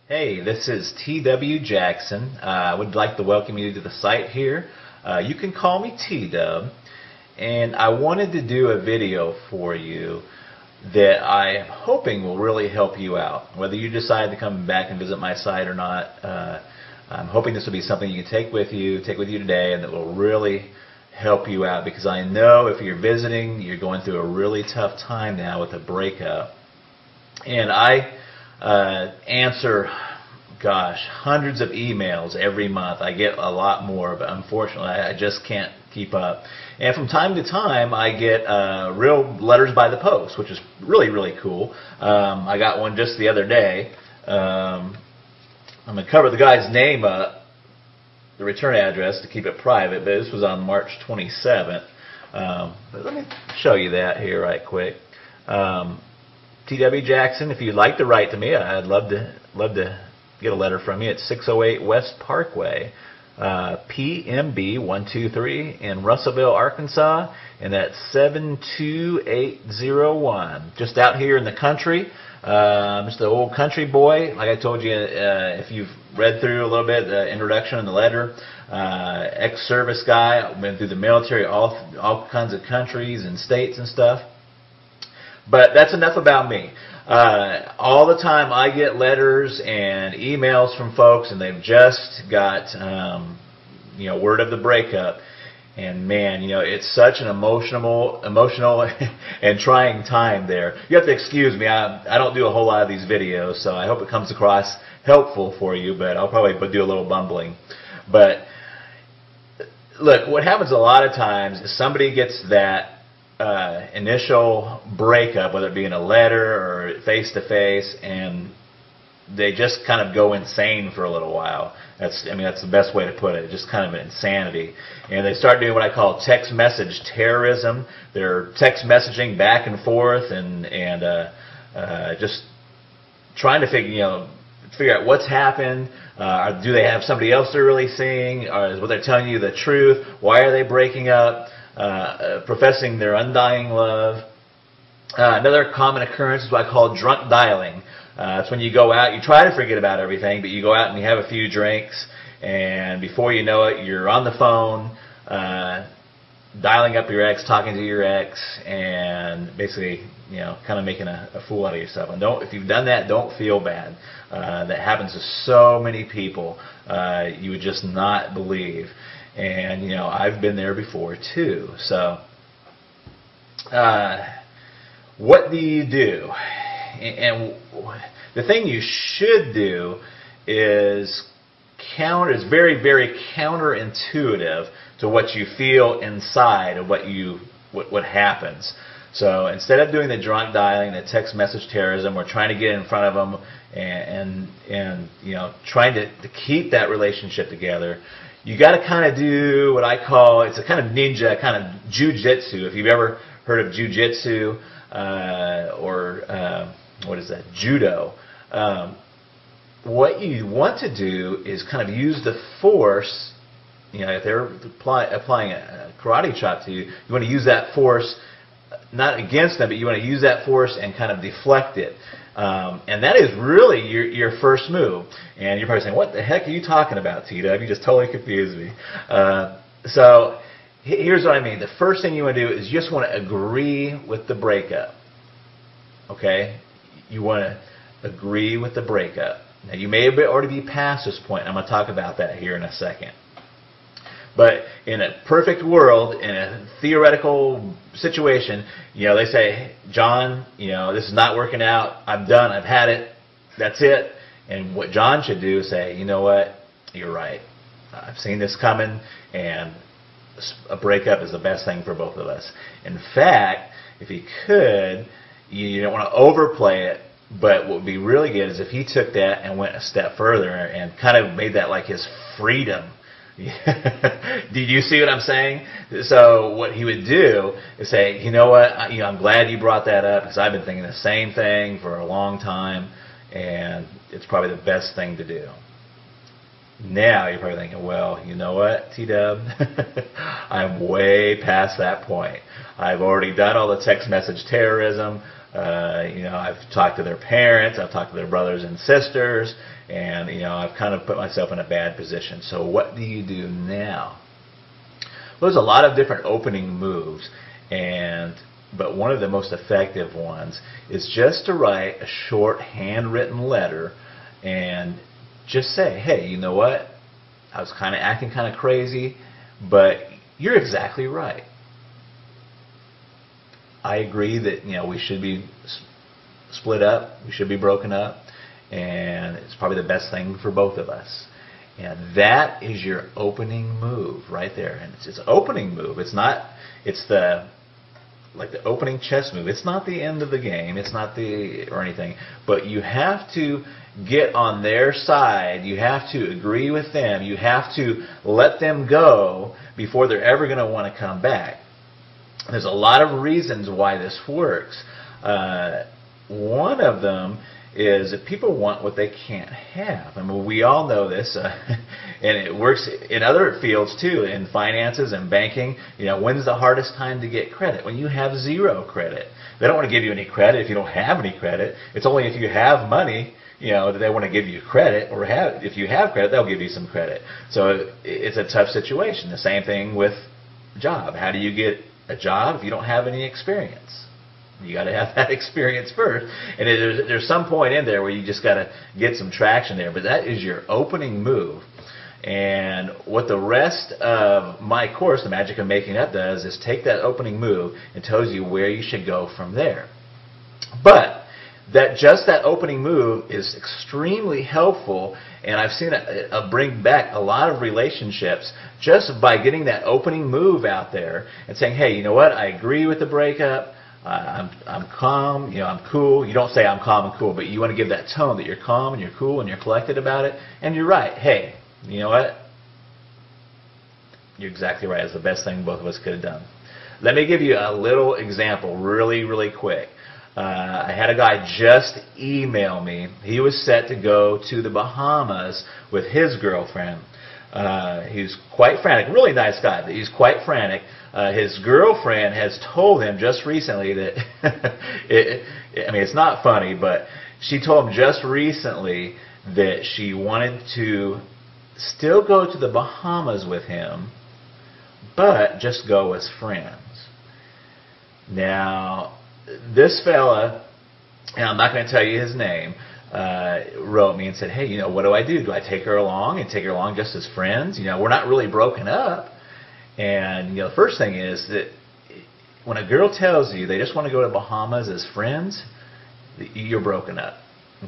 Hey, this is T.W. Jackson. I would like to welcome you to the site here. You can call me T-Dub, and I wanted to do a video for you that I am hoping will really help you out. Whether you decide to come back and visit my site or not, I'm hoping this will be something you can take with you today, and that will really help you out, because I know if you're visiting, you're going through a really tough time now with a breakup. And I answer, hundreds of emails every month. I get a lot more, but unfortunately I just can't keep up. And from time to time I get real letters by the post, which is really, really cool. I got one just the other day. I'm going to cover the guy's name up, the return address, to keep it private, but this was on March 27th. But let me show you that here right quick. T.W. Jackson, if you'd like to write to me, I'd love to get a letter from you. It's 608 West Parkway, PMB 123 in Russellville, Arkansas, and that's 72801. Just out here in the country. Just an old country boy. Like I told you, if you've read through a little bit the introduction and the letter, ex-service guy, went through the military, all kinds of countries and states and stuff. But that's enough about me. All the time I get letters and emails from folks, and they've just got word of the breakup. And man, it's such an emotional and trying time there. You have to excuse me. I don't do a whole lot of these videos, so I hope it comes across helpful for you, but I'll probably do a little bumbling. But look, what happens a lot of times is somebody gets that initial breakup, whether it be in a letter or face-to-face, and they just kind of go insane for a little while. That's the best way to put it. Just kind of an insanity. And they start doing what I call text message terrorism. They're text messaging back and forth and just trying to figure out what's happened. Do they have somebody else they're really seeing? Or is what they're telling you the truth? Why are they breaking up? Professing their undying love. Another common occurrence is what I call drunk dialing. It's when you go out, you try to forget about everything, but you go out and you have a few drinks, and before you know it, you're on the phone, dialing up your ex, talking to your ex, and basically, kind of making a fool out of yourself. And if you've done that, don't feel bad. That happens to so many people. You would just not believe. And, I've been there before too. So, what do you do? And the thing you should do is very, very counterintuitive to what you feel inside of what happens. So instead of doing the drunk dialing, the text message terrorism, or trying to get in front of them and trying to keep that relationship together, you got to kind of do what I call, it's a kind of ninja, kind of jujitsu. If you've ever heard of jujitsu or what is that, judo, what you want to do is kind of use the force. If they're applying a karate chop to you, you want to use that force not against them, but you want to use that force and kind of deflect it. And that is really your first move. And you're probably saying, what the heck are you talking about, T-Dub? You just totally confused me. So here's what I mean. The first thing you want to do is you just want to agree with the breakup. Okay? You want to agree with the breakup. Now, you may already be past this point. I'm going to talk about that here in a second. But in a perfect world, in a theoretical situation, they say, John, this is not working out. I'm done. I've had it. That's it. And what John should do is say, you know what? You're right. I've seen this coming, and a breakup is the best thing for both of us. In fact, if he could, you don't want to overplay it, but what would be really good is if he took that and went a step further and kind of made that like his freedom. Did you see what I'm saying? So what he would do is say, you know what, I'm glad you brought that up, because I've been thinking the same thing for a long time, and it's probably the best thing to do. Now you're probably thinking, well, you know what, T-Dub? I'm way past that point. I've already done all the text message terrorism. I've talked to their parents, I've talked to their brothers and sisters, and I've kind of put myself in a bad position. So what do you do now? Well, there's a lot of different opening moves, but one of the most effective ones is just to write a short handwritten letter and just say, hey, you know what? I was kind of acting kind of crazy, but you're exactly right. I agree that we should be split up, we should be broken up, and it's probably the best thing for both of us. And that is your opening move right there. And it's an opening move. It's the opening chess move. It's not the end of the game. It's not or anything. But you have to get on their side. You have to agree with them. You have to let them go before they're ever going to want to come back. There's a lot of reasons why this works. One of them is that people want what they can't have. I mean, we all know this, and it works in other fields too, in finances and banking. When's the hardest time to get credit? When you have zero credit. They don't want to give you any credit if you don't have any credit. It's only if you have money, that they want to give you credit, or if you have credit, they'll give you some credit. So it's a tough situation. The same thing with job. How do you get a job if you don't have any experience? You got to have that experience first, and there's some point in there where you just got to get some traction there. But that is your opening move. And what the rest of my course, The Magic of Making Up, does is take that opening move and tells you where you should go from there. But that opening move is extremely helpful, and I've seen it bring back a lot of relationships just by getting that opening move out there and saying, hey, you know what, I agree with the breakup, I'm calm, I'm cool. You don't say I'm calm and cool, but you want to give that tone that you're calm and you're cool and you're collected about it, and you're right. Hey, you know what, you're exactly right. It's the best thing both of us could have done. Let me give you a little example really, really quick. I had a guy just email me. He was set to go to the Bahamas with his girlfriend. He's quite frantic. Really nice guy, but he's quite frantic. His girlfriend has told him just recently that, it's not funny, but she told him just recently that she wanted to still go to the Bahamas with him, but just go as friends. Now, this fella, and I'm not going to tell you his name, wrote me and said, hey, what do I do? Do I take her along and take her along just as friends? We're not really broken up. And, the first thing is that when a girl tells you they just want to go to Bahamas as friends, you're broken up.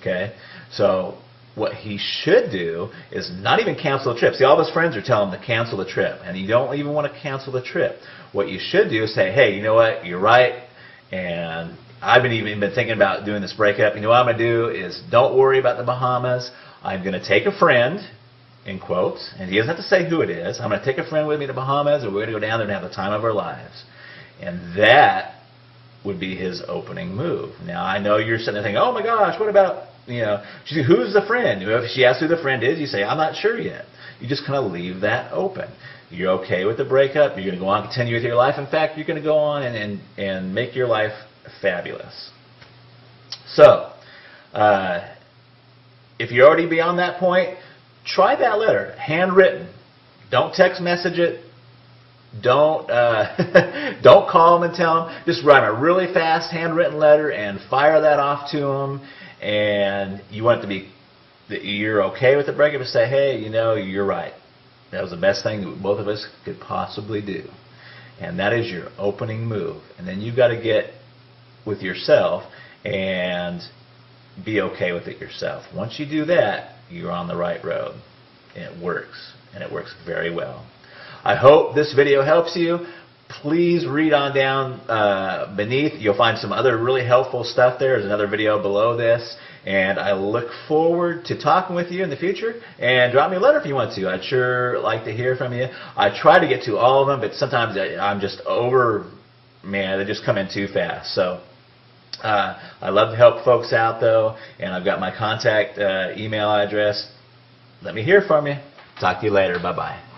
Okay? So what he should do is not even cancel the trip. See, all of his friends are telling him to cancel the trip, and you don't even want to cancel the trip. What you should do is say, hey, you know what? You're right. And I've even been thinking about doing this breakup. What I'm going to do is don't worry about the Bahamas. I'm going to take a friend, in quotes, and he doesn't have to say who it is. I'm going to take a friend with me to Bahamas, and we're going to go down there and have the time of our lives. And that would be his opening move. Now, I know you're sitting there thinking, oh my gosh, what about, who's the friend? If she asks who the friend is, you say, I'm not sure yet. You just kind of leave that open. You're okay with the breakup. You're going to go on and continue with your life. In fact, you're going to go on and make your life fabulous. So, if you're already beyond that point, try that letter, handwritten. Don't text message it. Don't don't call them and tell them. Just write a really fast handwritten letter and fire that off to them. And you want it to be that you're okay with the breakup and say, hey, you're right. That was the best thing that both of us could possibly do. And that is your opening move. And then you've got to get with yourself and be okay with it yourself. Once you do that, you're on the right road. And it works. And it works very well. I hope this video helps you. Please read on down beneath. You'll find some other really helpful stuff there. There's another video below this. And I look forward to talking with you in the future. And drop me a letter if you want to. I'd sure like to hear from you. I try to get to all of them, but sometimes I'm just they just come in too fast. So I love to help folks out, though. And I've got my contact email address. Let me hear from you. Talk to you later. Bye-bye.